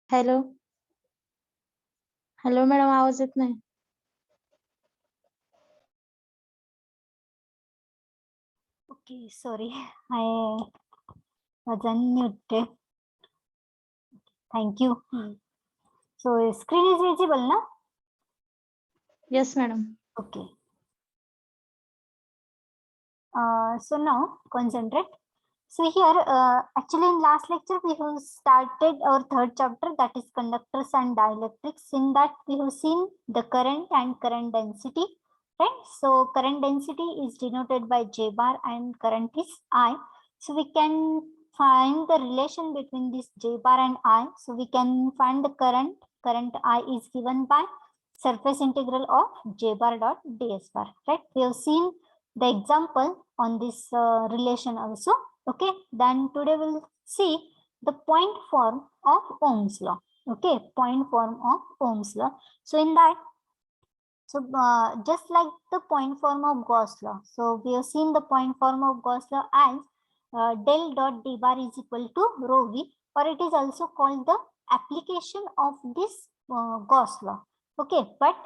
Hello hello madam, आवाज येत नाही. Okay, sorry, I was unmuted. Thank you. So screen is visible, na? Yes, madam. Okay. So now concentrate. So here, actually in last lecture, we have started our third chapter, that is conductors and dielectrics. In that we have seen the current and current density, right? So current density is denoted by J bar and current is I. So we can find the relation between this J bar and I. So we can find the current I is given by surface integral of J bar dot ds bar, right? We have seen the example on this relation also. Okay, then today we'll see the point form of Ohm's law. Okay, point form of Ohm's law. So in that, so just like the point form of Gauss law, so we have seen the point form of Gauss law as del dot d bar is equal to rho v, or it is also called the application of this Gauss law. Okay, but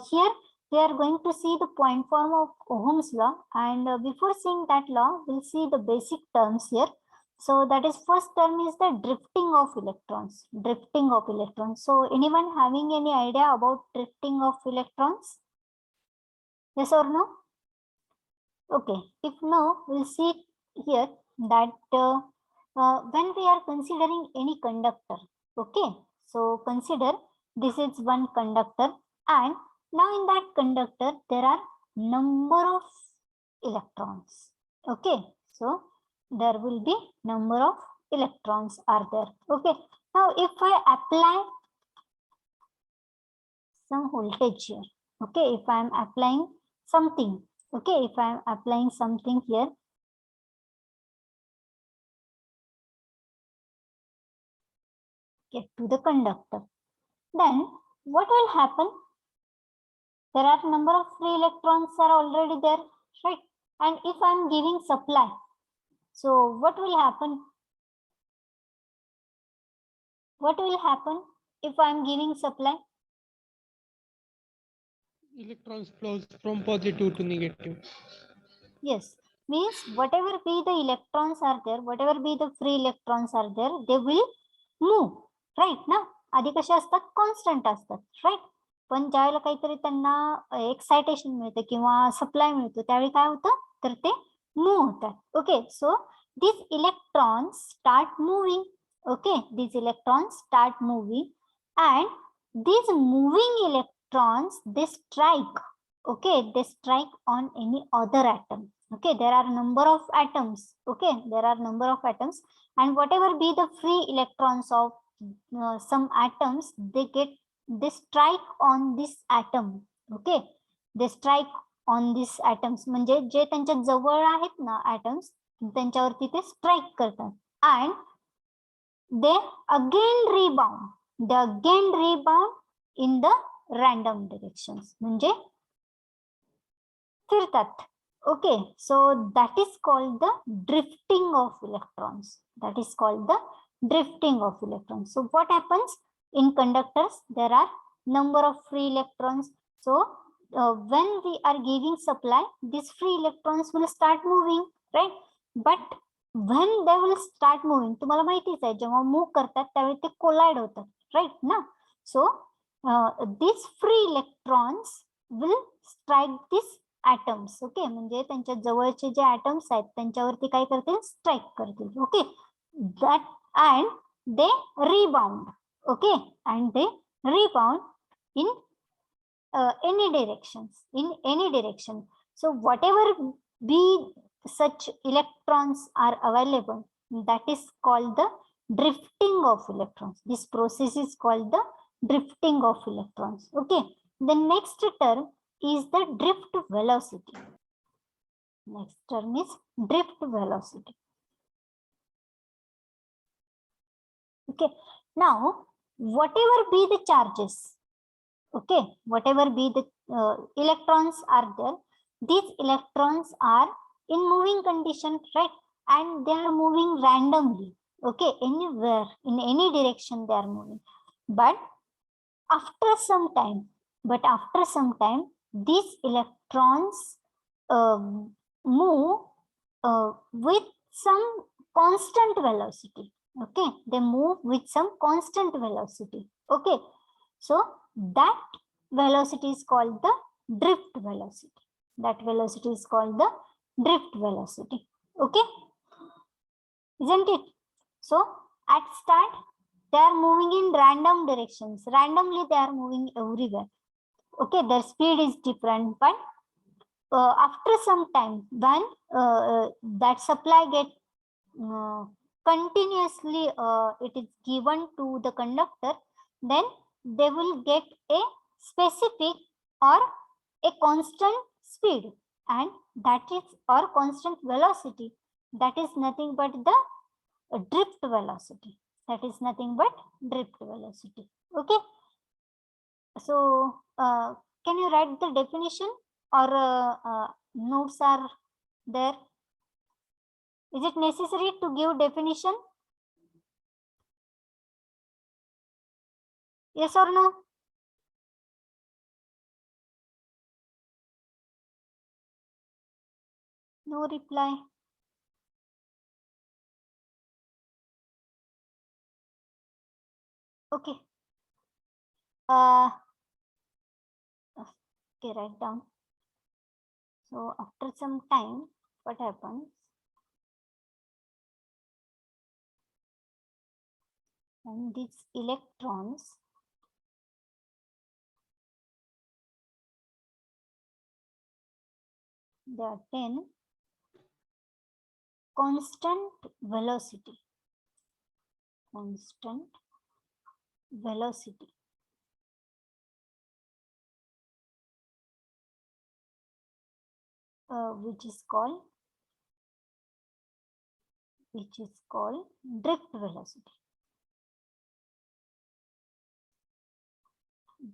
here we are going to see the point form of Ohm's law, and before seeing that law, we'll see the basic terms here. So that is, first term is the drifting of electrons. Drifting of electrons. So anyone having any idea about drifting of electrons? Yes or no? Okay, if no, we'll see here that when we are considering any conductor, okay, so consider this is one conductor, and now in that conductor there are number of electrons. Okay, so there will be number of electrons are there. Okay, now if I apply some voltage here, okay, if I am applying something, okay, if I am applying something here, okay, to the conductor, then what will happen? There are number of free electrons are already there, right? And if I am giving supply, so what will happen? What will happen if I am giving supply? Electrons flows from positive to negative. Yes, means whatever be the electrons are there, whatever be the free electrons are there, they will move, right? ना आधी कशा असतात, constant असतात, right? पण ज्यावेळेला काहीतरी त्यांना excitation मिळते किंवा सप्लाय मिळतो त्यावेळी काय होतं, तर ते मूव्ह होतात. Okay, so these electrons start moving. Okay, these electrons start moving, and these moving electrons, they strike. Okay, they strike on any other atom. Okay, there are number of atoms. Okay, there are number of atoms, and whatever be the free electrons of some atoms, they strike on this atom. Okay, they strike on these atoms, म्हणजे जे त्यांच्या जवळ आहेत ना atoms, त्यांच्यावरती ते strike करतात, and they again rebound in the random directions, म्हणजे फिरतात. Okay, so that is called the drifting of electrons. That is called the drifting of electrons. So what happens in conductors? There are number of free electrons. So when we are giving supply, these free electrons will start moving, right? But when they will start moving, तुम्हाला माहितीच आहे जेव्हा move करतात त्यावेळी ते collide होतात, right ना? सो these free electrons will strike this atoms. Okay, म्हणजे त्यांच्या जवळचे जे atoms आहेत त्यांच्यावरती काय करतील, स्ट्राईक करतील. Okay, that and they rebound. Okay, and they rebound in any directions, in any direction. So whatever be such electrons are available, that is called the drifting of electrons. This process is called the drifting of electrons. Okay, the next term is the drift velocity. Next term is drift velocity. Okay, now whatever be the charges, okay, whatever be the electrons are there, these electrons are in moving condition, right? And they are moving randomly. Okay, anywhere, in any direction they are moving. But after some time, these electrons move with some constant velocity. Okay, they move with some constant velocity. Okay, so that velocity is called the drift velocity. That velocity is called the drift velocity. Okay, isn't it? So at start, they are moving in random directions. Randomly, they are moving everywhere. Okay, their speed is different, but after some time, when that supply get continuously it is given to the conductor, then they will get a specific or a constant speed, and that is or constant velocity. That is nothing but the drift velocity. That is nothing but drift velocity. Okay. So can you write the definition, or notes are there? Is it necessary to give definition? Yes or no? No reply. Okay. Okay, write down. So after some time, what happens? And these electrons they attain constant velocity. Constant velocity. Which is called drift velocity.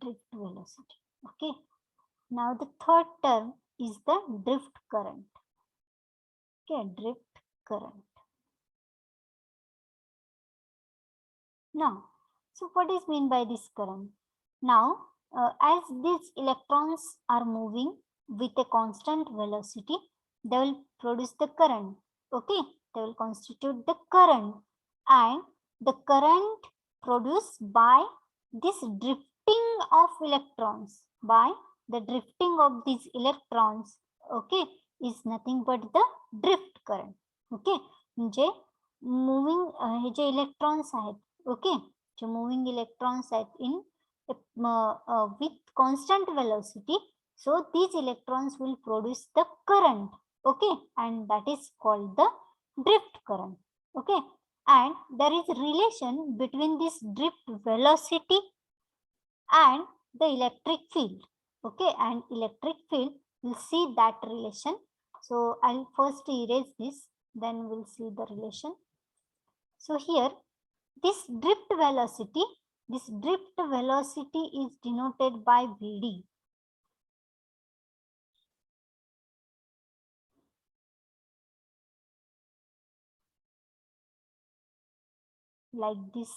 Drift velocity. Okay. Now the third term is the drift current. Okay, drift current. Now, so what is mean by this current? Now, as these electrons are moving with a constant velocity, they will produce the current. Okay, they will constitute the current, and the current produced by this drifting of electrons, by the drifting of these electrons, okay, is nothing but the drift current. Okay, जे moving हे जे electrons आहेत, okay, जे moving electrons आहेत in with constant velocity, so these electrons will produce the current, okay, and that is called the drift current. Okay, and there is relation between this drift velocity and the electric field. Okay, and electric field, we'll see that relation. So I'll first erase this, then we'll see the relation. So here, this drift velocity is denoted by Vd. Like this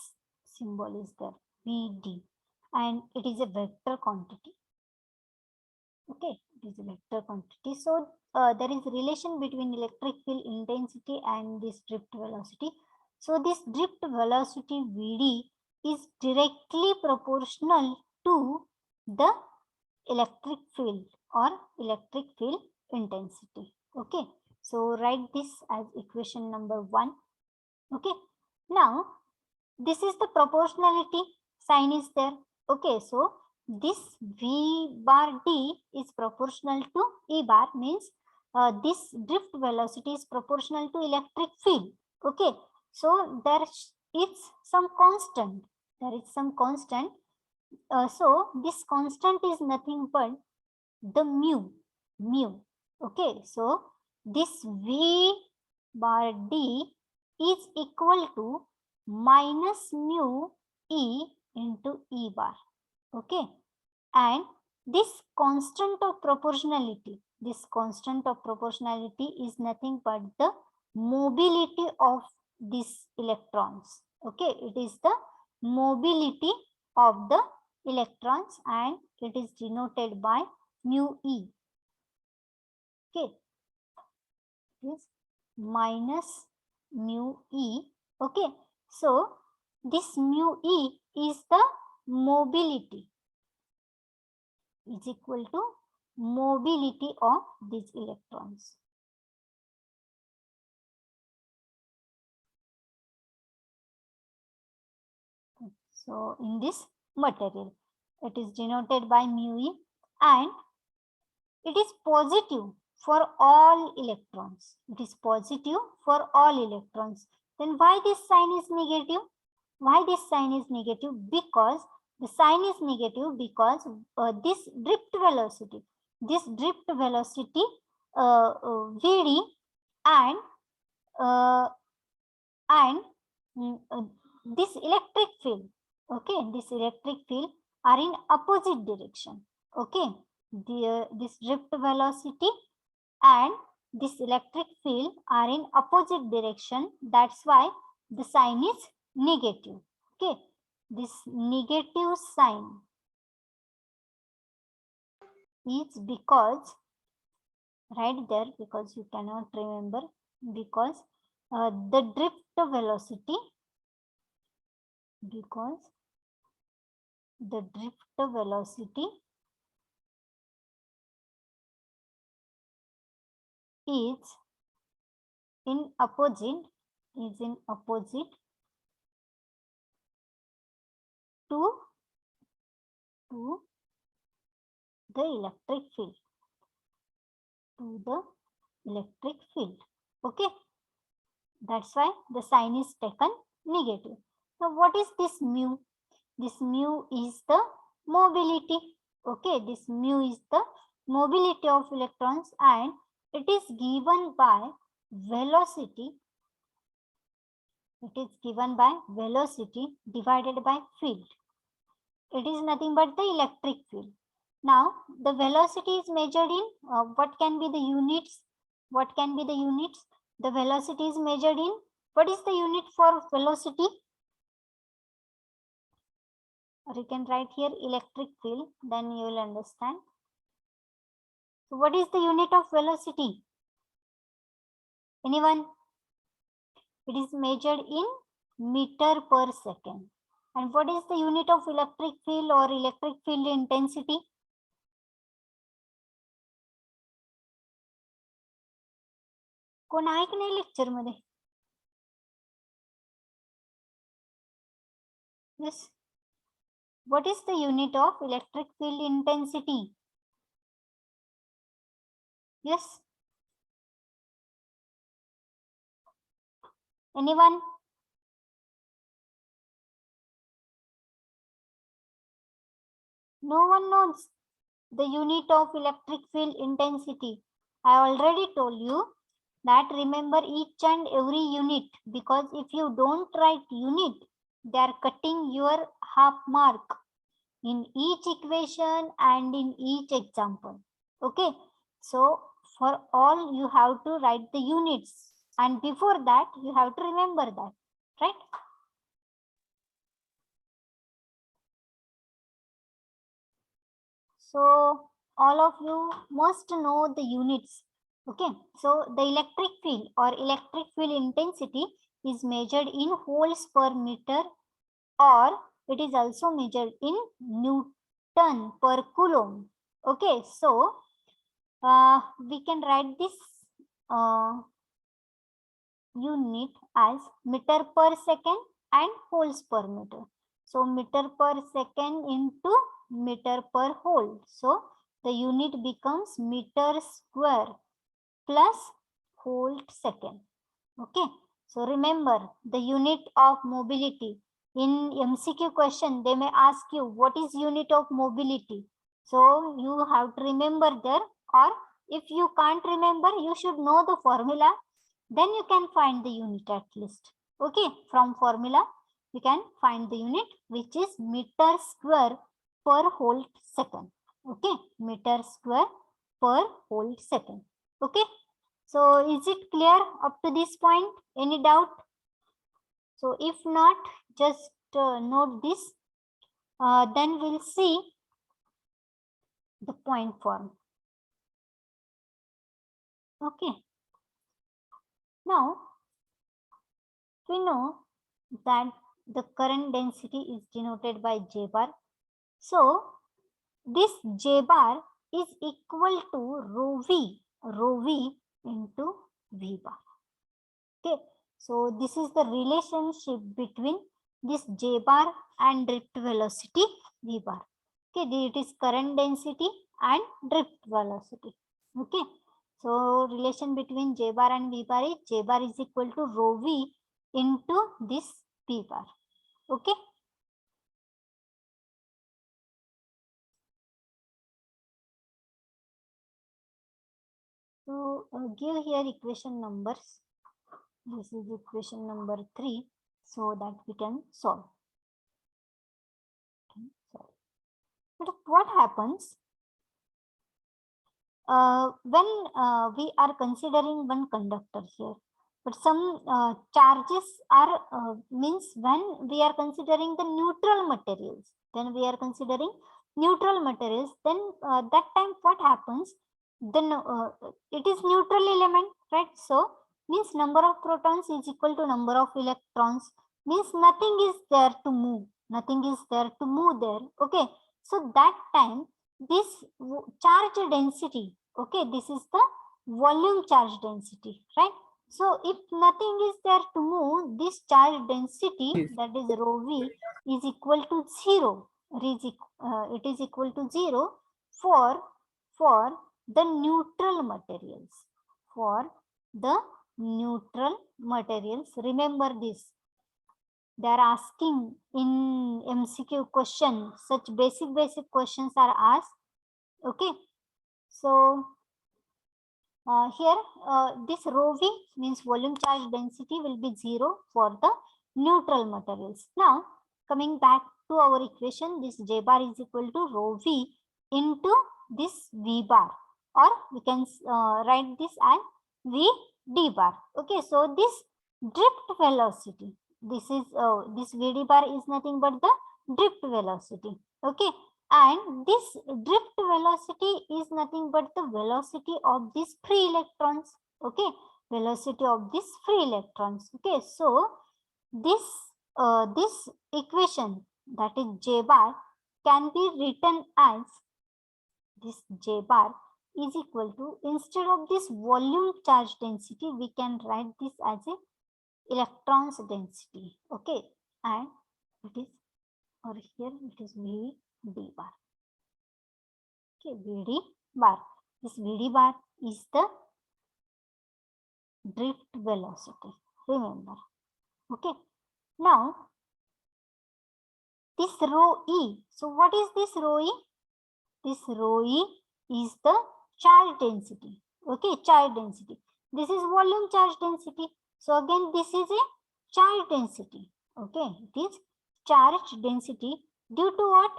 symbol is there, Vd, and it is a vector quantity. Okay, it is a vector quantity. So there is relation between electric field intensity and this drift velocity. So this drift velocity Vd is directly proportional to the electric field or electric field intensity. Okay, so write this as equation number 1. Okay, now this is the proportionality sign is there. Okay, so this V bar D is proportional to E bar, means this drift velocity is proportional to electric field. Okay, so there is some constant. There is some constant. So this constant is nothing but the mu. Okay, so this V bar D is equal to minus mu E into E bar. Okay, and this constant of proportionality is nothing but the mobility of these electrons. Okay, it is the mobility of the electrons, and it is denoted by mu E. Okay, this minus mu E. Okay, so this mu E is the mobility, is equal to mobility of these electrons. So in this material, it is denoted by mu e, and it is positive for all electrons. It is positive for all electrons. Then why this sign is negative? Why this sign is negative? Because the sign is negative because this drift velocity Vd and uh, and this electric field, okay, this electric field are in opposite direction. Okay, this drift velocity and this electric field are in opposite direction. That's why the sign is negative. Okay, this negative sign is because, right there, because you cannot remember, because the drift velocity, because the drift velocity is in opposite to the electric field, okay, that's why the sign is taken negative. Now what is this mu? This mu is the mobility. Okay, this mu is the mobility of electrons, and it is given by velocity. It is given by velocity divided by field. It is nothing but the electric field. Now the velocity is measured in what can be the units? What can be the units? The velocity is measured in, what is the unit for velocity? Or you can write here electric field, then you will understand. So what is the unit of velocity? Anyone? It is measured in meter per second. And what is the unit of electric field or electric field intensity? कोण आहे की नाही lecture मध्ये? Yes. What is the unit of electric field intensity? Yes. Anyone? No one knows the unit of electric field intensity. I already told you that remember each and every unit, because if you don't write unit, they are cutting your half mark in each equation and in each example. Okay, so for all you have to write the units, and before that you have to remember that, right? So all of you must know the units. Okay, so the electric field or electric field intensity is measured in volts per meter, or it is also measured in Newton per Coulomb. Okay, so we can write this unit as meter per second and volts per meter. So meter per second into meter per volt. So the unit becomes meter square plus volt second. Okay, so remember the unit of mobility. In MCQ question, they may ask you what is unit of mobility. So you have to remember there, or if you can't remember, you should know the formula. Then you can find the unit at least. Okay, from formula, you can find the unit, which is meter square per volt second. Okay, meter square per volt second. Okay, so is it clear up to this point? Any doubt? So if not, just note this. Then we'll see the point form. Okay. Now we know that the current density is denoted by J bar. So this J bar is equal to rho V into V bar. Okay, so this is the relationship between this J bar and drift velocity V bar. Okay, it is current density and drift velocity. Okay, so relation between J bar and V bar is J bar is equal to rho V into this V bar. Okay. So give here equation numbers. This is equation number 3, so that we can solve. But what happens when we are considering one conductor here? But some charges are means when we are considering the neutral materials. Then we are considering neutral materials. Then that time what happens? Then it is neutral element, right? So means number of protons is equal to number of electrons. Means nothing is there to move. Nothing is there to move there. Okay. So that time this charge density. Okay. This is the volume charge density, right? So if nothing is there to move, this charge density, that is rho v, is equal to 0. It is equal to 0 for the neutral materials. For the neutral materials, remember this. They are asking in MCQ question, such basic questions are asked. Okay, so here this rho v means volume charge density will be 0 for the neutral materials. Now coming back to our equation, this J bar is equal to rho v into this V bar, or we can write this as V d bar. Okay, so this drift velocity, this is this V d bar is nothing but the drift velocity. Okay, and this drift velocity is nothing but the velocity of these free electrons. Okay, velocity of these free electrons. Okay, so this this equation, that is J bar, can be written as this J bar is equal to, instead of this volume charge density, we can write this as a electrons density. Okay, and it is, or here it is V d bar. Okay, V d bar. This V d bar is the drift velocity. Remember. Okay. Now this rho e. So what is this rho e? This rho e is the charge density. Okay, charge density. This is volume charge density. So again, this is a charge density. Okay, it is charge density due to what?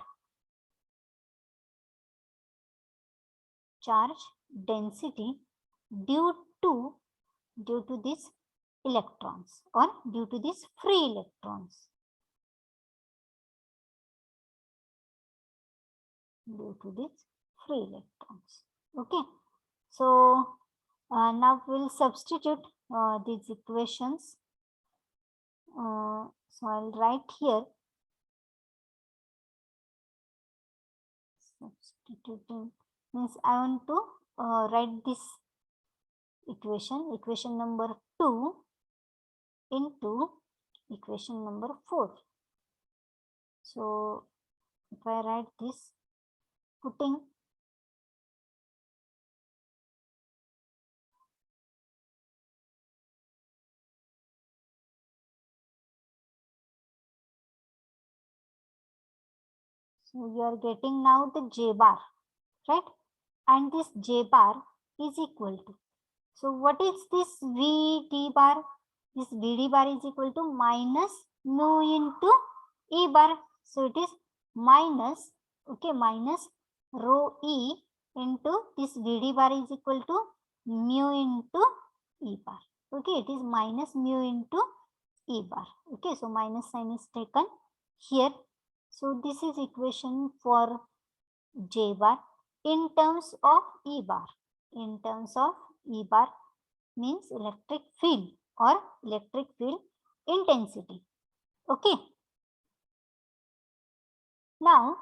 Charge density due to these electrons, or due to these free electrons. Due to these free electrons. Okay, so now we'll substitute these equations. So I'll write here, substituting means I want to write this equation number 2 into equation number 4. So if I write this, putting so you are getting now the J bar, right? And this J bar is equal to, so what is this V d bar? This V d bar is equal to minus mu into E bar. So it is minus, okay, minus rho E into this V d bar is equal to mu into E bar. Okay, it is minus mu into E bar. Okay, so minus sign is taken here. So this is equation for J bar in terms of E bar. In terms of E bar means electric field or electric field intensity. Okay. Now,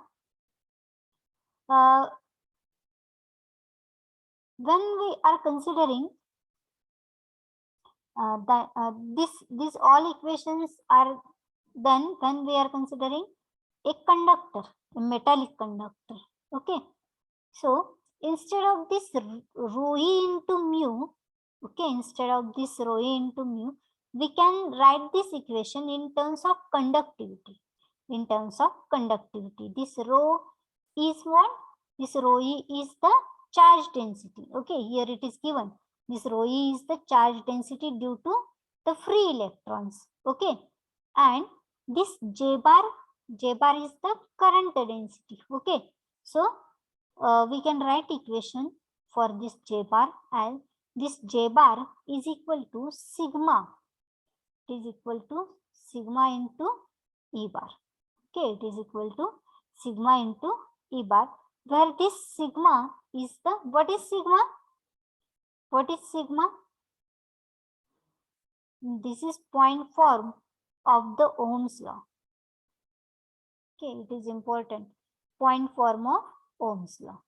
when we are considering these all equations are then we are considering a conductor, a metallic conductor. Okay, so instead of this rho e into mu, okay, instead of this rho e into mu, we can write this equation in terms of conductivity. In terms of conductivity, this rho is what? This rho e is the charge density. Okay, here it is given. This rho e is the charge density due to the free electrons. Okay, and this J bar is the current density. Okay, so we can write equation for this J bar as this J bar is equal to sigma. It is equal to sigma into E bar. Okay, it is equal to sigma into E bar, where this sigma is the, what is sigma? What is sigma? This is point form of the Ohm's law. Okay, it is important. Point form of Ohm's law.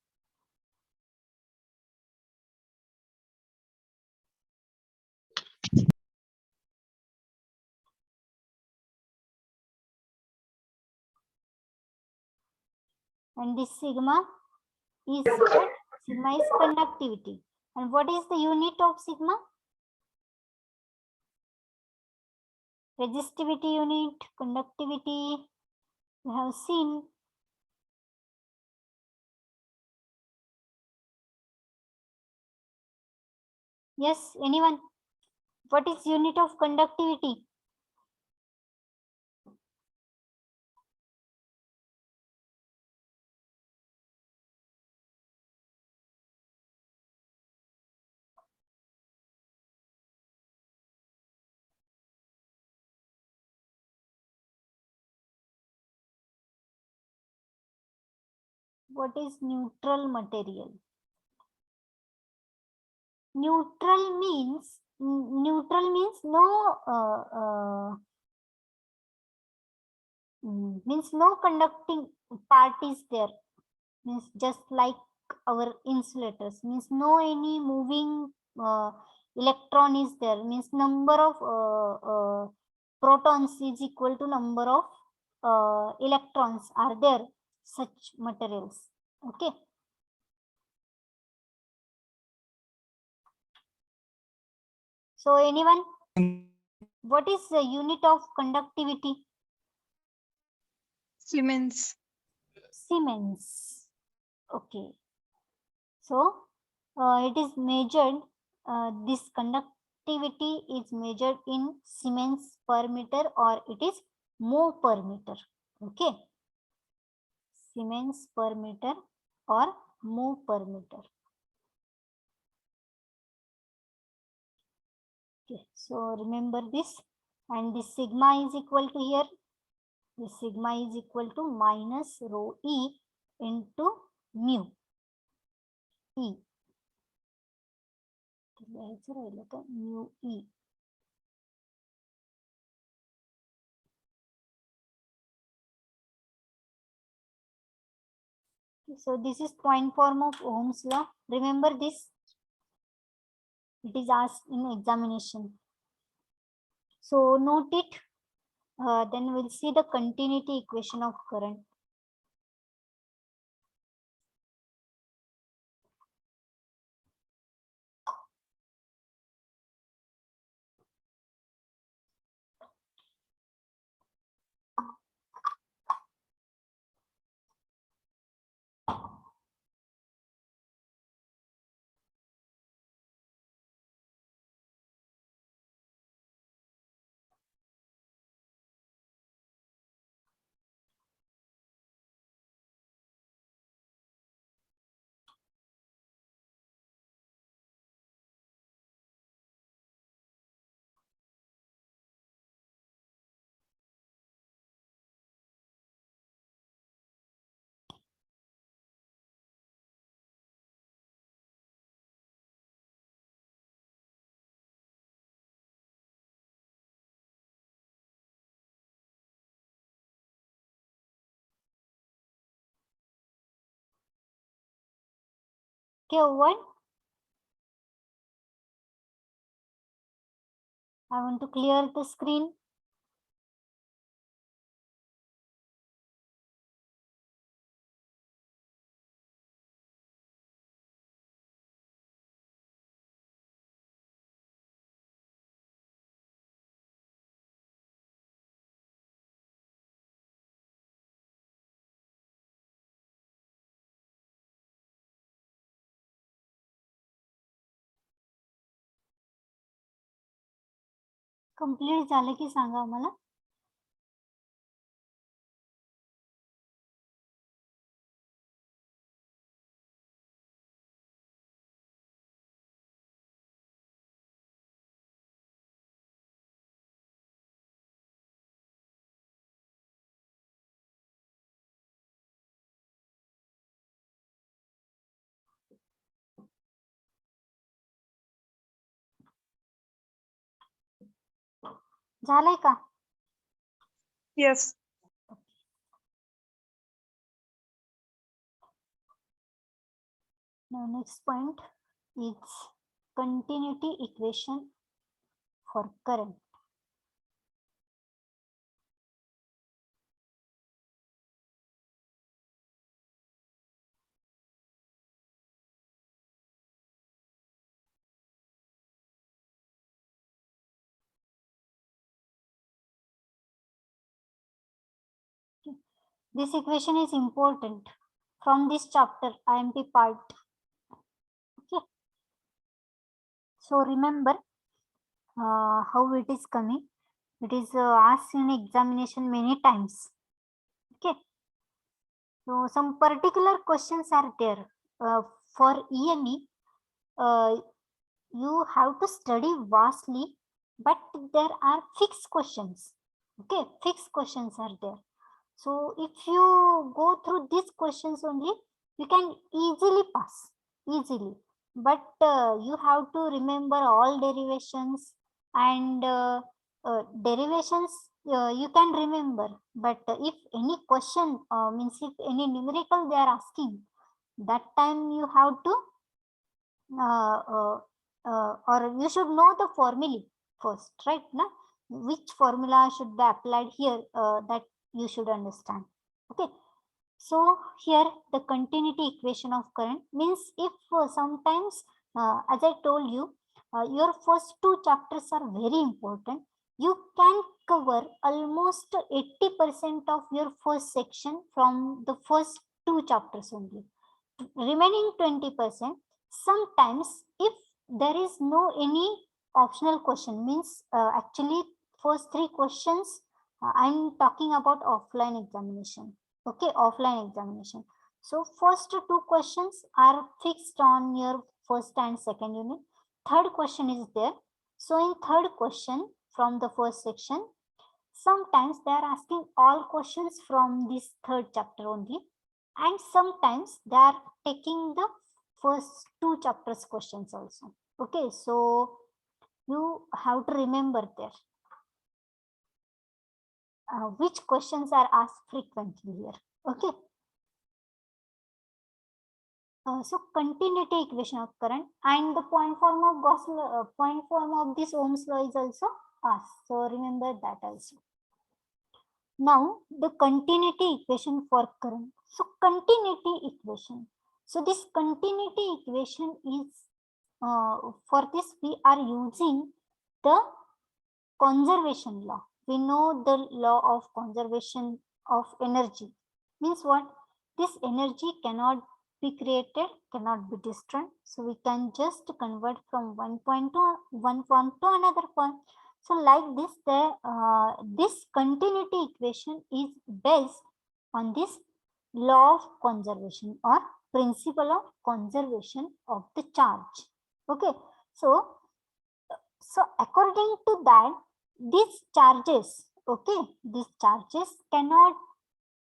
And this sigma is what? Sigma is conductivity. And what is the unit of sigma? Resistivity unit, conductivity, we have seen. Yes, anyone? What is unit of conductivity? What is neutral material? Neutral means means no conducting part is there. Means just like our insulators. Means no any moving electron is there. Means number of protons is equal to number of electrons are there. Such materials. Okay. So anyone? What is the unit of conductivity? Siemens. Siemens. Okay. So it is measured, this conductivity is measured in Siemens per meter, or it is mho per meter. Okay. Siemens per meter or mho per meter. Okay. So remember this, and this sigma is equal to here. This sigma is equal to minus rho e into mu e. Mu e. So this is point form of Ohm's law. Remember this. It is asked in examination. So note it. Then we'll see the continuity equation of current. Okay, what? I want to clear the screen. Complete झालं की सांगा आम्हाला. झालंय का? Yes. Now next point is continuity equation for current. This equation is important from this chapter IMP part. Okay. So remember how it is coming. It is asked in examination many times. Okay. So some particular questions are there for EME. You have to study vastly, but there are fixed questions. Okay, fixed questions are there. So if you go through these questions only, you can easily pass, easily. But you have to remember all derivations, and derivations you can remember. But if any question means if any numerical they are asking, that time you have to or you should know the formula first, right? Na? Which formula should be applied here, that you should understand. Okay. So here the continuity equation of current means if sometimes, as I told you, your first two chapters are very important. You can cover almost 80% of your first section from the first two chapters only. Remaining 20%, sometimes if there is no any optional question, means actually first three questions I'm talking about offline examination. Okay, offline examination. So first two questions are fixed on your first and second unit. Third question is there. So in third question from the first section, sometimes they are asking all questions from this third chapter only, and sometimes they are taking the first two chapters questions also. Okay, so you have to remember there which questions are asked frequently here. Okay. So continuity equation of current and the point form of Gauss law, point form of this Ohm's law is also asked. So remember that also. Now the continuity equation for current. So continuity equation. So this continuity equation is for this we are using the conservation law. We know the law of conservation of energy. Means what? This energy cannot be created, cannot be destroyed. So we can just convert from one point to one form to another form. So like this, this continuity equation is based on this law of conservation or principle of conservation of the charge. Okay, so according to that, these charges, okay, these charges cannot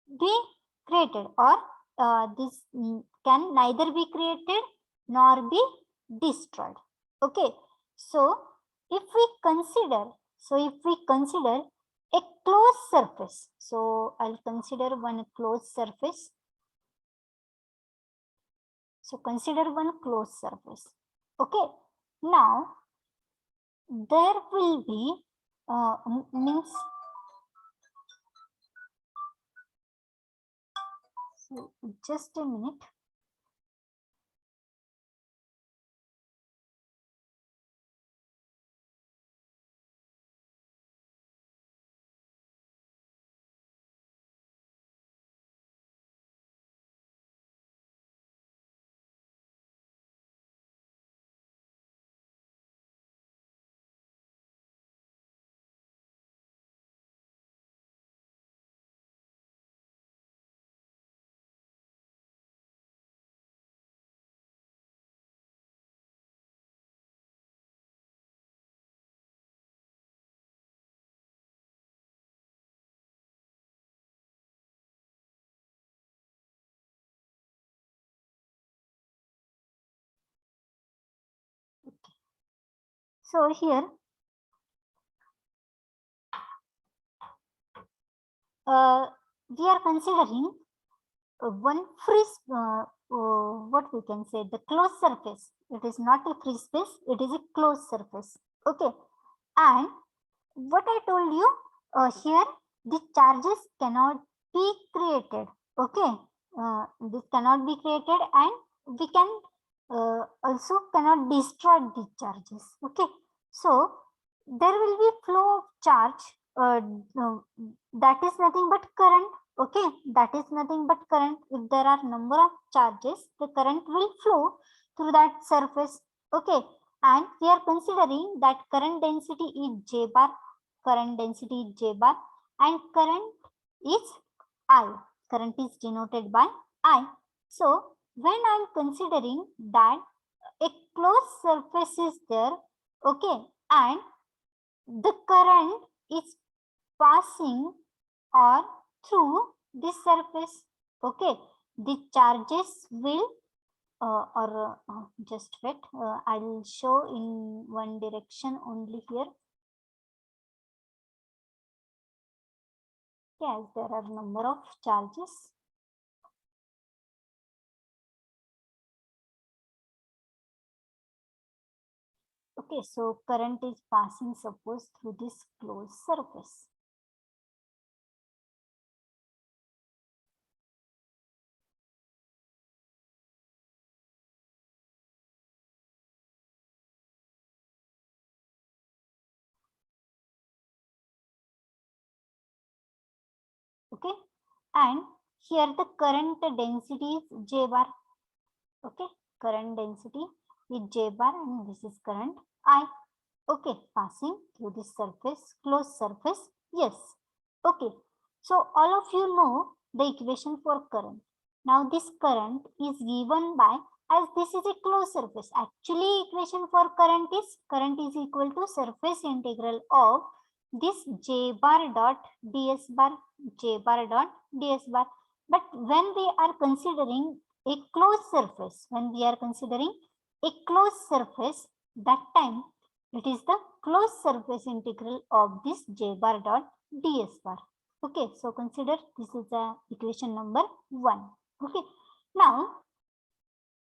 be created, or this can neither be created nor be destroyed. Okay, so if we consider a closed surface, so I'll consider one closed surface. So consider one closed surface. Okay, now there will be means, so just a minute. So here we are considering one free what we can say, the closed surface. It is not a free space, it is a closed surface. Okay, and what I told you here, the charges cannot be created. Okay, this cannot be created, and we can also cannot destroy the charges. Okay, so there will be flow of charge, no, that is nothing but current. Okay, that is nothing but current. If there are number of charges, the current will flow through that surface. Okay, and we are considering that current density is J bar, current density is J bar, and current is I. Current is denoted by I. So when I am considering that a closed surface is there, okay, and the current is passing or through this surface, okay, the charges will just wait, I'll show in one direction only here. Yes, there are number of charges. Okay, so current is passing, suppose, through this closed surface. Okay, and here the current density is J bar. Okay, current density is J bar, and this is current I. Okay, passing through this surface, closed surface. Yes. Okay, so all of you know the equation for current. Now this current is given by, as this is a closed surface. Actually, equation for current is equal to surface integral of this J bar dot ds bar, J bar dot ds bar. But when we are considering a closed surface, that time it is the closed surface integral of this J bar dot ds bar. Okay, so consider this is the equation number 1. Okay, now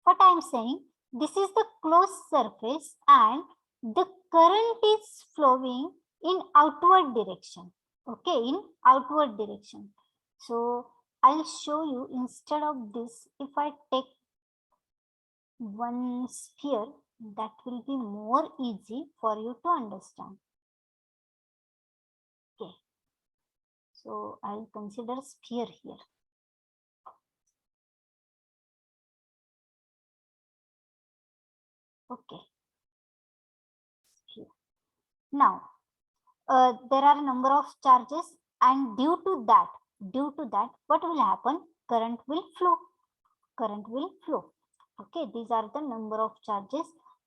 what I am saying, this is the closed surface and the current is flowing in outward direction. Okay, in outward direction. So I'll show you, instead of this, if I take one sphere, that will be more easy for you to understand. Okay, so I'll consider sphere here. Okay, sphere. Now there are number of charges, and due to that, what will happen? Current will flow. Okay, these are the number of charges,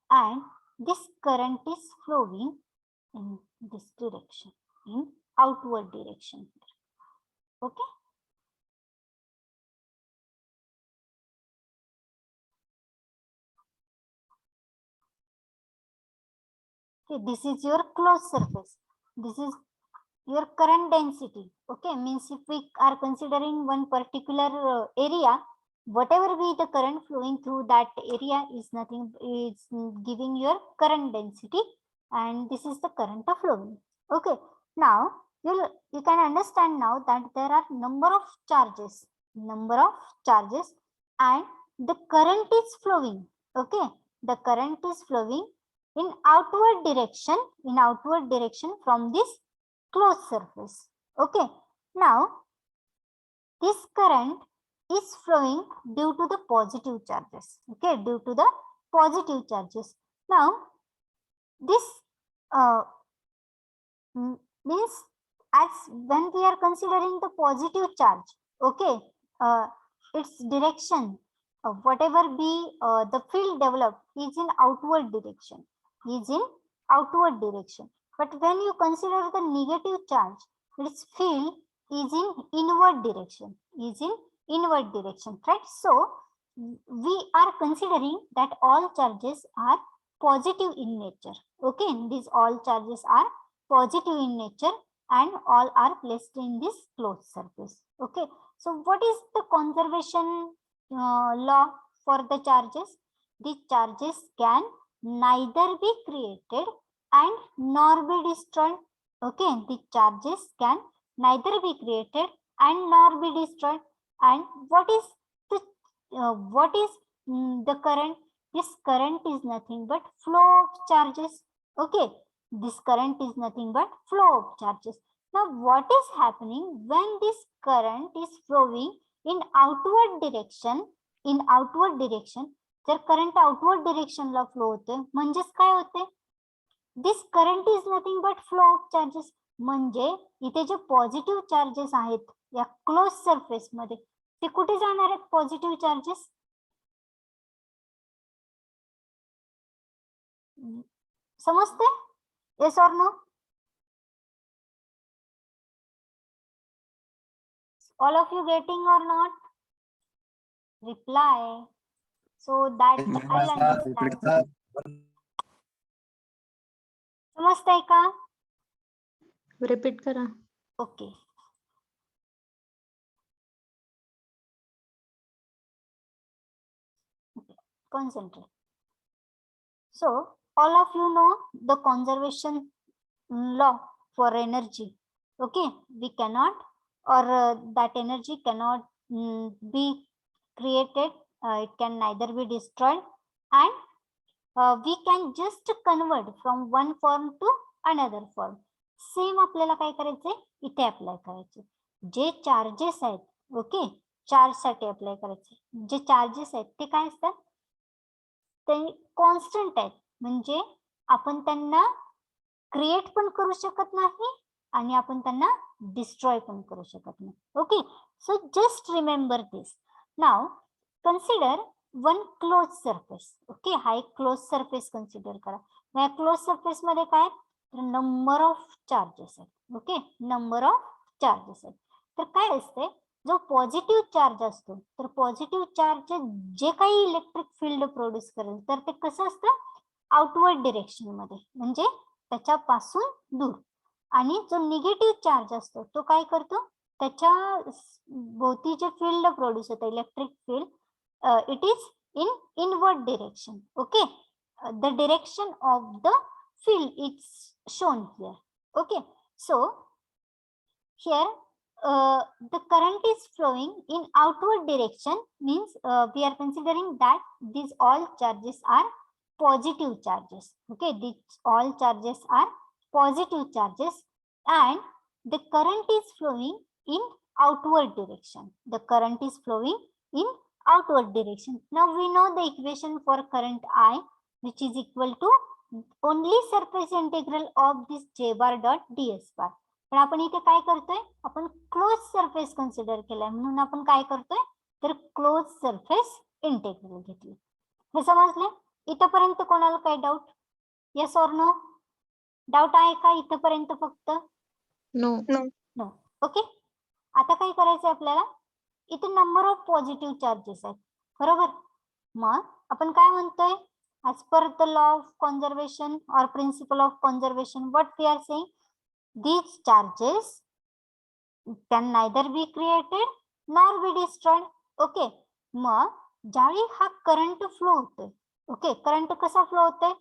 and this current is flowing in this direction, in outward direction. Okay, okay, this is your closed surface, this is your current density. Okay, means if we are considering one particular area, whatever be the current flowing through that area is nothing, is giving your current density, and this is the current of flowing. Okay, now you can understand now that there are number of charges, and the current is flowing. Okay, the current is flowing in outward direction, from this closed surface. Okay, now this current is flowing due to the positive charges. Okay, due to the positive charges. Now this means, as when we are considering the positive charge, okay, its direction, whatever be the field developed, is in outward direction, but when you consider the negative charge, its field is in inward direction, right? So we are considering that all charges are positive in nature. Okay, these all charges are positive in nature and all are placed in this closed surface. Okay, so what is the conservation law for the charges? The charges can neither be created and nor be destroyed. Okay, the charges can neither be created and nor be destroyed. And what is the current? This current is nothing but flow of charges. Okay, this current is nothing but flow of charges. Now what is happening when this current is flowing in outward direction? जर current outward डिरेक्शनला flow होतोय म्हणजेच काय होते? This current is nothing but flow of charges. म्हणजे इथे जे positive charges आहेत या close surface मध्ये ते कुठे जाणार आहेत? पॉझिटिव्ह चार्जेस समजते? Yes or no? All of you getting or not? Reply so that I'll understand. समजतंय का? रिपीट करा. Okay. Concentrate. So all of you know the conservation law for energy. Okay, we cannot or that energy cannot be created, it can neither be destroyed, and we can just convert from one form to another form. Same आपल्याला काय करायचंय? इथे apply करायचे जे charges आहेत. Okay, charge साठी apply करायचे जे charges आहेत ते काय असतात? ते कॉन्स्टंट आहेत. म्हणजे आपण त्यांना क्रिएट पण करू शकत नाही आणि आपण त्यांना डिस्ट्रॉय पण करू शकत नाही. Okay, so just remember this. Now consider one clause surface. Okay, हा एक क्लोज सरफेस कन्सिडर करा. या क्लोज सरफेस मध्ये काय? तर नंबर ऑफ चार्जेस आहेत. ओके, नंबर ऑफ चार्जेस आहेत. तर काय असते? जो पॉझिटिव्ह चार्ज असतो तर पॉझिटिव्ह चार्ज जे काही इलेक्ट्रिक फील्ड प्रोड्यूस करेल तर ते कसं असतं? आउटवर्ड डिरेक्शन मध्ये, म्हणजे त्याच्यापासून दूर. आणि जो निगेटिव्ह चार्ज असतो तो काय करतो? त्याच्या भोवती जे फील्ड प्रोड्यूस होतं electric field, it is in inward direction. Okay, the direction of the field is shown here. Okay, so here the current is flowing in outward direction, means we are considering that these all charges are positive charges. Okay, these all charges are positive charges and the current is flowing in outward direction. The current is flowing in outward direction. Now we know the equation for current I, which is equal to only surface integral of this j bar dot ds bar. पण आपण इथे काय करतोय? आपण close surface consider केलाय म्हणून आपण काय करतोय? तर क्लोज सरफेस इंटेग्रल घेतली. हे समजले? इथपर्यंत कोणाला काय doubt? Yes or no? Doubt आहे का इथपर्यंत फक्त? नो. नो. ओके, आता काय करायचंय आपल्याला? इथे नंबर ऑफ पॉझिटिव्ह चार्जेस आहेत, बरोबर? मग आपण काय म्हणतोय? As per the law of conservation or principle of conservation, what we are saying? These charges can neither be created nor be destroyed. Okay, मग ज्यावेळी हा करंट फ्लो होतोय, ओके, करंट कसा flow होतोय?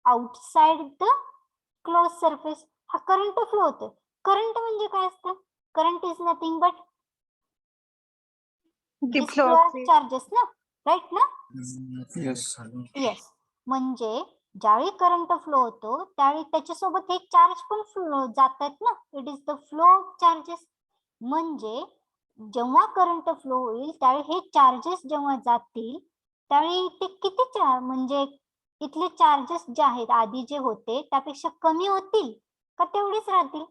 आउटसाइड द क्लोज सरफेस हा current flow होतोय. Current म्हणजे काय असतं? Current is nothing but The flow of the charges ना, राईट ना? Yes. येस, म्हणजे ज्यावेळी करंट फ्लो होतो त्यावेळी त्याच्यासोबत हे चार्ज पण फ्लो जातात ना. It is the flow of charges. म्हणजे जेव्हा करंट फ्लो होईल त्यावेळी हे चार्जेस जेव्हा जातील त्यावेळी ते किती म्हणजे इथले चार्जेस जे आहेत आधी जे होते त्यापेक्षा कमी होतील का तेवढेच राहतील?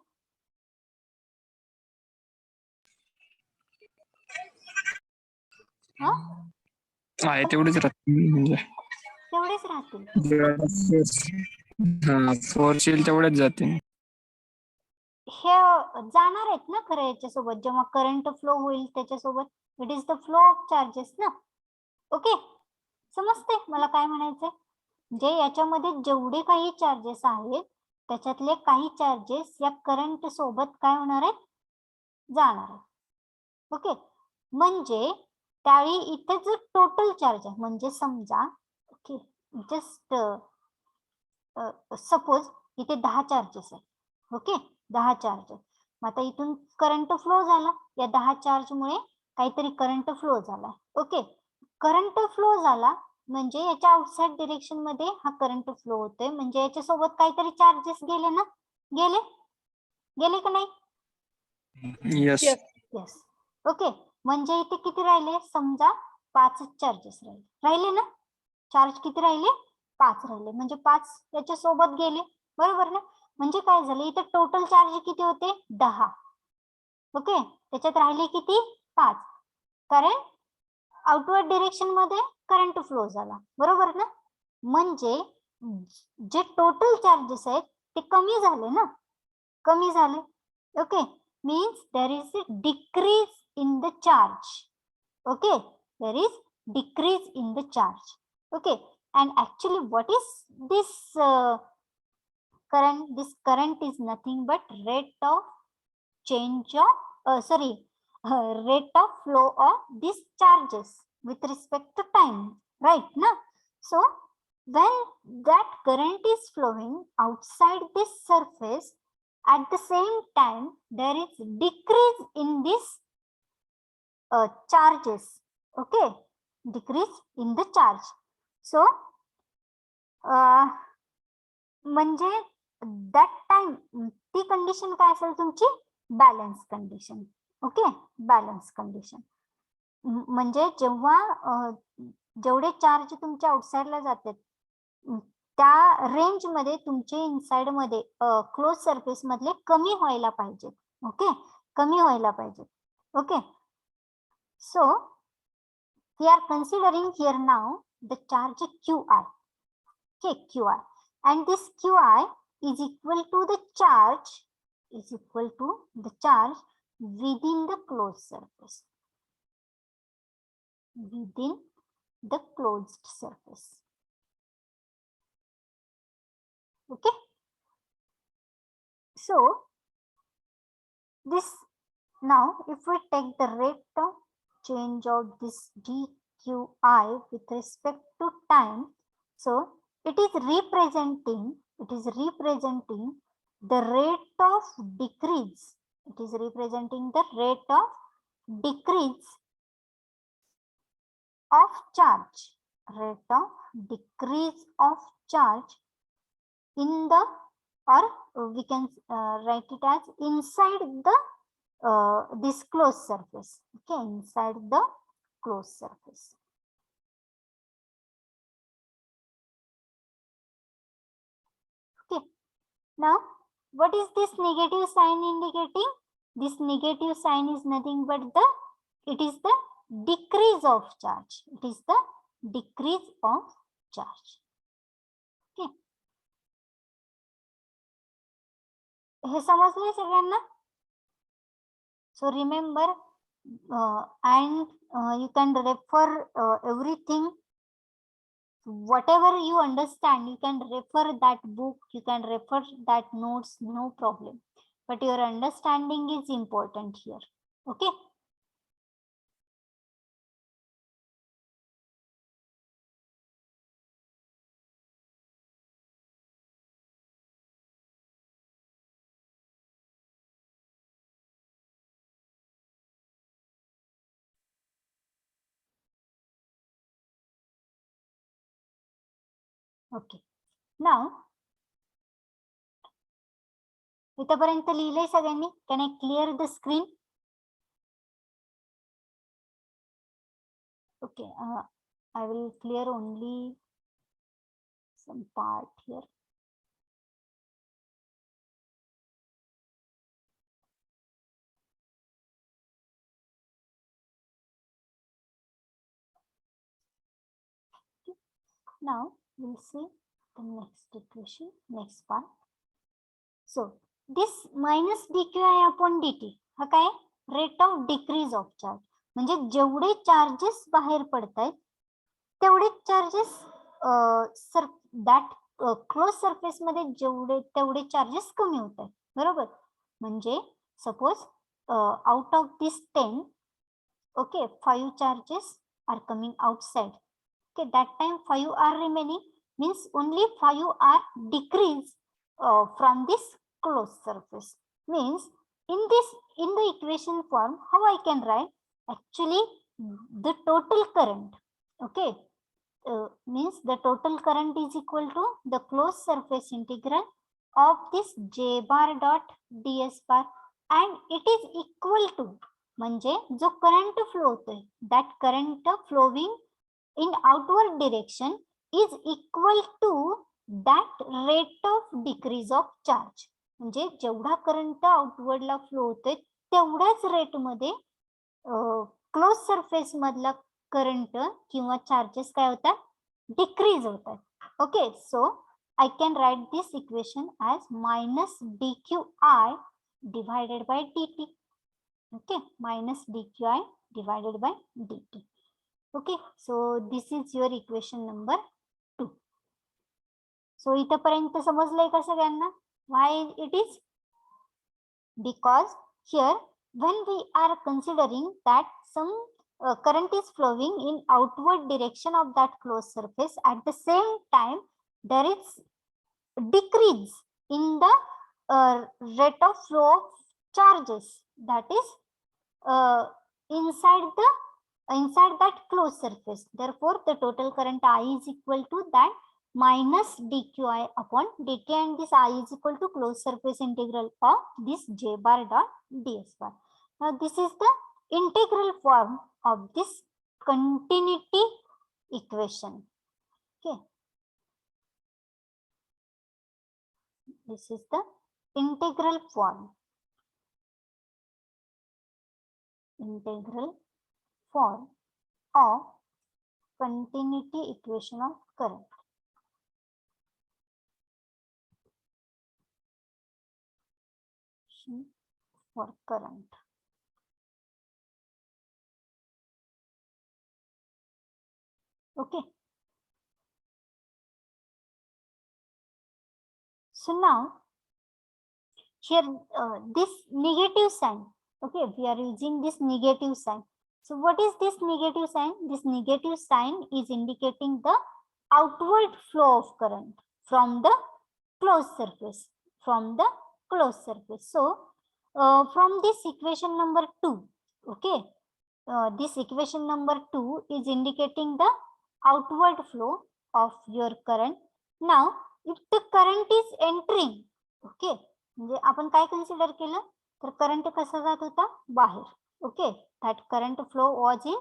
आहे तेवढेच राहतील, म्हणजे तेवढेच राहतील. फोर्स येईल तेवढेच जातील. हे जाणार आहेत ना खरं याच्यासोबत जेव्हा करंट फ्लो होईल त्याच्यासोबत. It is the flow of charges ना. ओके, समजते मला काय म्हणायचंय? म्हणजे याच्यामध्ये जेवढे काही चार्जेस आहेत त्याच्यातले काही चार्जेस या करंट सोबत काय होणार आहेत, जाणार आहेत. ओके, म्हणजे त्यावेळी इथे जो टोटल चार्ज आहे, म्हणजे समजा ओके जस्ट सपोज इथे 10 चार्जेस आहेत. Okay 10 charges. मग आता इथून करंट फ्लो झाला, या 10 चार्ज मुळे काहीतरी करंट फ्लो झाला. ओके, करंट फ्लो झाला म्हणजे याच्या आउटसाइड डिरेक्शन मध्ये हा करंट फ्लो होतोय, म्हणजे याच्या सोबत काहीतरी चार्जेस गेले ना, गेले गेले का नाही? यस. Yes. येस. ओके, म्हणजे इथे किती राहिले, समजा 5 चार्जेस राहिले ना, चार्ज किती राहिले, 5 राहिले, म्हणजे 5 याच्या सोबत गेले, बरोबर ना. म्हणजे काय झालं, इथे टोटल चार्ज किती होते, 10. ओके, त्याच्यात राहिले किती, 5, कारण आउटवर्ड डिरेक्शन मध्ये करंट फ्लो झाला, बरोबर ना. म्हणजे जे टोटल चार्जेस आहेत ते कमी झाले ना, कमी झाले. Okay, means there is a decrease in the charge. Okay, there is decrease in the charge. Okay, and actually what is this current? This current is nothing but rate of change of rate of flow of these charges with respect to time, right na. So when that current is flowing outside this surface, at the same time there is decrease in this charges. Okay, decrease in the charge. So म्हणजे that time ती condition काय असेल तुमची, balance condition. Okay, balance condition म्हणजे जेव्हा जेवढे charge तुमच्या आउटसाइडला जातात त्या रेंज मध्ये तुमचे इनसाइड मध्ये क्लोज सरफेस मधले कमी व्हायला पाहिजेत. ओके, कमी व्हायला पाहिजेत. Okay, so we are considering here now the charge QI. Okay, QI, and this QI is equal to the charge within the closed surface, within the closed surface. Okay, so this, now if we take the rate of change of this dQi with respect to time, so it is representing the rate of decrease. It is representing the rate of decrease of charge, rate of decrease of charge in the, or we can write it as inside the this closed surface. Okay, inside the closed surface. Okay, now what is this negative sign indicating? This negative sign is nothing but it is the decrease of charge. It is the decrease of charge. Okay, हे समजले सगळ्यांना? So remember, and you can refer everything, whatever you understand, you can refer that book, you can refer that notes, no problem, but your understanding is important here. Okay, okay. Now इथपर्यंत लिहिलंय सगळ्यांनी? Can I clear the screen? Okay, I will clear only some part here. Now we'll see the next equation, next part. So this minus dqi upon dt हा काय, rate of decrease of charge. म्हणजे जेवढे charges बाहेर पडतायत तेवढे charges sir that close surface मध्ये जेवढे तेवढे charges कमी होत आहेत, बरोबर. म्हणजे suppose out of this 10, okay, 5 charges are coming outside. Okay, that time 5 are remaining, means only 5 are decreased from this closed surface. Means in the equation form, how I can write? Actually the total current, okay, means the total current is equal to the closed surface integral of this j bar dot ds bar, and it is equal to, म्हणजे जो current flow होतोय, that current flowing in outward direction is equal to that rate of decrease of charge. म्हणजे जेवढा current आउटवर्डला flow होतोय तेवढ्याच rate मध्ये close surface मधला करंट किंवा चार्जेस काय होतात, डिक्रीज होतात. Okay, so I can write this equation as minus dqi divided by dt. Okay, minus dqi divided by dt. Okay, so this is your equation number 2. So इथपर्यंत समजलंय का सगळ्यांना? Why it is? Because here when we are considering that some current is flowing in outward direction of that closed surface, at the same time there is decrease in the rate of flow of charges, that is inside that closed surface. Therefore the total current I is equal to that minus dqi upon dt, and this I is equal to closed surface integral of this j bar dot ds bar. Now this is the integral form of this continuity equation. Okay, this is the integral form. Integral form of continuity equation of current. For current. Okay. So now here this negative sign, okay, we are using this negative sign. So what is this negative sign? This negative sign is indicating the outward flow of current from the closed surface, from the closed surface. So from this equation number 2, okay, this equation number 2 is indicating the outward flow of your current. Now if the current is entering, okay, म्हणजे आपण काय consider केलं, तर current कसा जात होता, बाहेर. Okay, that current flow was in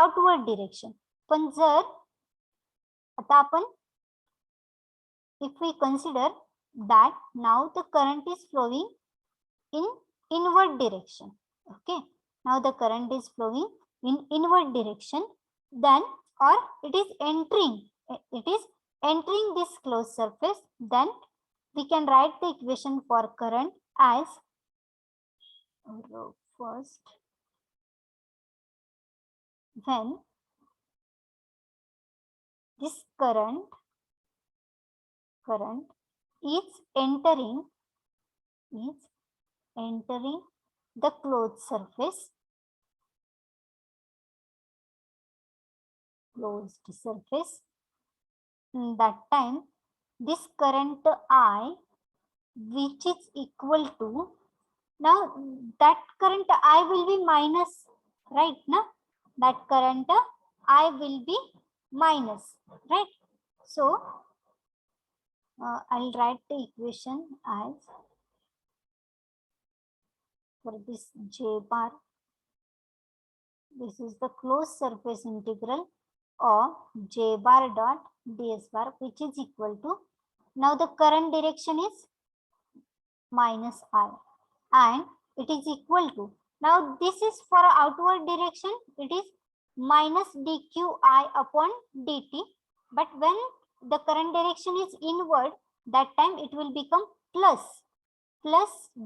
outward direction. पण जर आता आपण if we consider that now the current is flowing in inward direction. Okay, now the current is flowing in inward direction, then or it is entering this closed surface, then we can write the equation for current as first, when this current is entering the closed surface, that time this current I, which is equal to, now that current I will be minus, right? Now that current I will be minus, right? So I'll write the equation as, for this j bar, this is the closed surface integral of j bar dot ds bar, which is equal to, now the current direction is minus I, and it is equal to, now this is for outward direction, it is minus dqi upon dt, but when the current direction is inward, that time it will become plus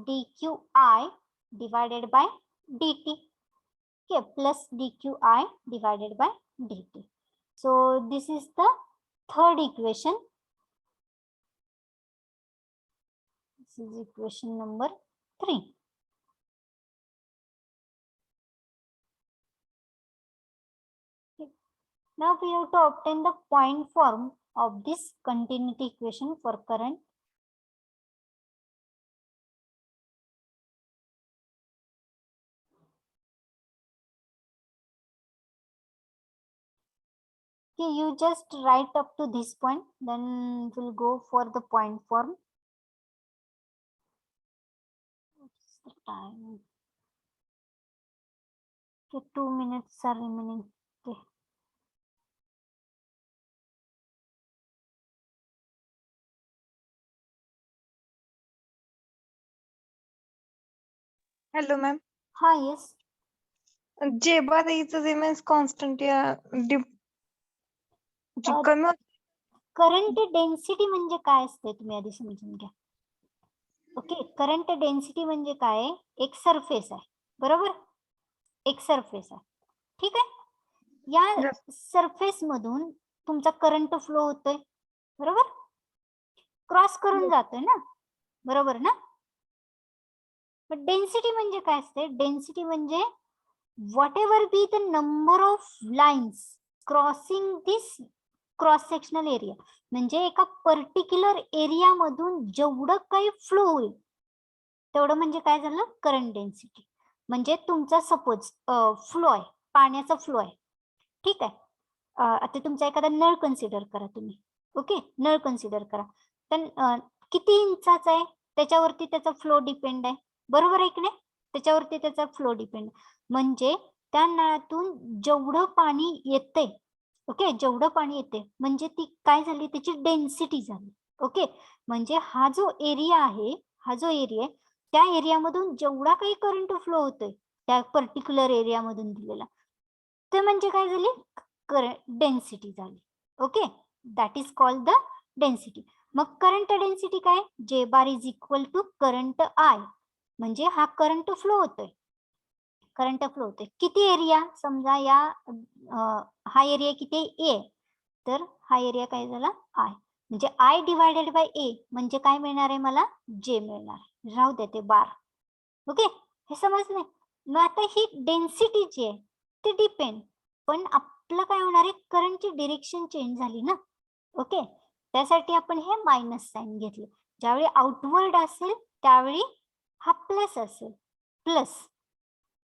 dqi divided by dt. Okay, plus dqi divided by dt. So this is the third equation. This is equation number 3. Now we have to obtain the point form of this continuity equation for current. Okay, you just write up to this point, then we'll go for the point form. What's the time? Okay, 2 minutes are remaining. Okay. Hello, ma'am. Hi, yes. J bar is remains constant. Yeah. कमी होत- current density म्हणजे काय असते तुम्ही आधी समजून घ्या. Okay, current density म्हणजे काय? एक सरफेस आहे, बरोबर? एक सरफेस आहे, ठीक आहे. या Yes. सरफेस मधून तुमचा करंट फ्लो होतोय, बरोबर? क्रॉस करून जातोय ना, बरोबर ना? पण डेन्सिटी म्हणजे काय असते? डेन्सिटी म्हणजे whatever be the number of lines crossing this cross sectional area, म्हणजे एका पर्टिक्युलर एरिया मधून जेवढं काही फ्लो होईल तेवढं म्हणजे काय झालं? Current density. म्हणजे तुमचा सपोज फ्लो आहे, पाण्याचा फ्लो आहे, ठीक आहे. आता तुमचा एखादा नळ कन्सिडर करा तुम्ही. ओके, नळ कन्सिडर करा. तर किती इंचाचा आहे त्याच्यावरती त्याचा फ्लो डिपेंड आहे, बरोबर आहे की नाही? त्याच्यावरती त्याचा फ्लो डिपेंड. म्हणजे त्या नळातून जेवढं पाणी येते, ओके, जेवढं पाणी येते म्हणजे ती काय झाली? त्याची डेन्सिटी झाली. ओके, म्हणजे हा जो एरिया आहे, हा जो एरिया आहे, त्या एरियामधून जेवढा काही करंट फ्लो होतोय त्या पर्टिक्युलर एरियामधून दिलेला, ते म्हणजे काय झाली? करंट डेन्सिटी झाली. Okay, that is called the density. मग करंट डेन्सिटी काय? J bar is equal to current I. म्हणजे हा करंट फ्लो होतोय, करंट फ्लो होतोय. किती एरिया? समजा या हा एरिया किती? ए. तर हा एरिया काय झाला? आय. म्हणजे आय डिवायडेड बाय ए म्हणजे काय मिळणार आहे मला? जे मिळणार. राहू दे ते बार. ओके, हे समजले? मग आता ही डेन्सिटी जी आहे ती डिपेंड, पण आपलं काय होणार आहे? करंटची डिरेक्शन चेंज झाली ना. ओके, त्यासाठी आपण हे मायनस साइन घेतले. ज्यावेळी आउटवर्ड असेल त्यावेळी हा प्लस असेल, प्लस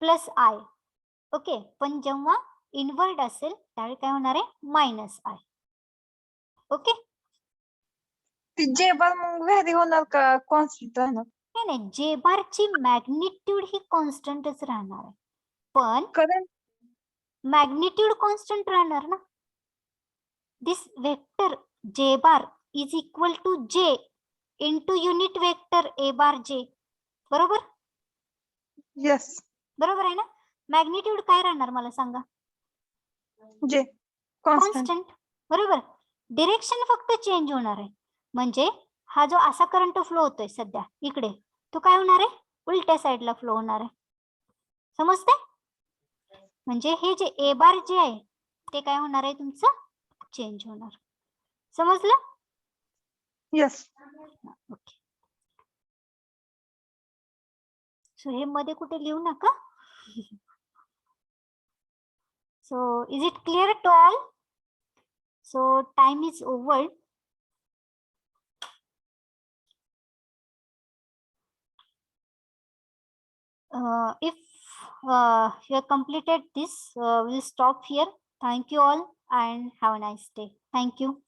प्लस आय. ओके, पण जेव्हा इनवर्ड असेल त्यावेळी काय होणार आहे? मायनस आय. ओके, ती J bar मग व्हॅरी होणार का कॉन्स्टंट राहणार? नाही नाही, जे बारची मॅग्निट्यूड ही कॉन्स्टंटच राहणार आहे, पण करंट मॅग्निट्यूड कॉन्स्टंट राहणार ना. This vector J bar is equal to J into unit vector A bar J, बरोबर? येस. बरोबर आहे ना. मॅग्निट्यूड काय राहणार मला सांगा? J constant. कॉन्स्टंट, बरोबर. डिरेक्शन फक्त चेंज होणार आहे. म्हणजे हा जो असा करंट फ्लो होतोय सध्या इकडे, तो काय होणार आहे? उलट्या साईडला फ्लो होणार आहे. समजते? म्हणजे हे जे ए बार जे आहे ते काय होणार आहे? तुमचं चेंज होणार. समजलं? येस. ओके, सो हे मध्ये कुठे लिहू नका. So is it clear to all? So time is over. If you have completed this, we'll stop here. Thank you all and have a nice day. Thank you.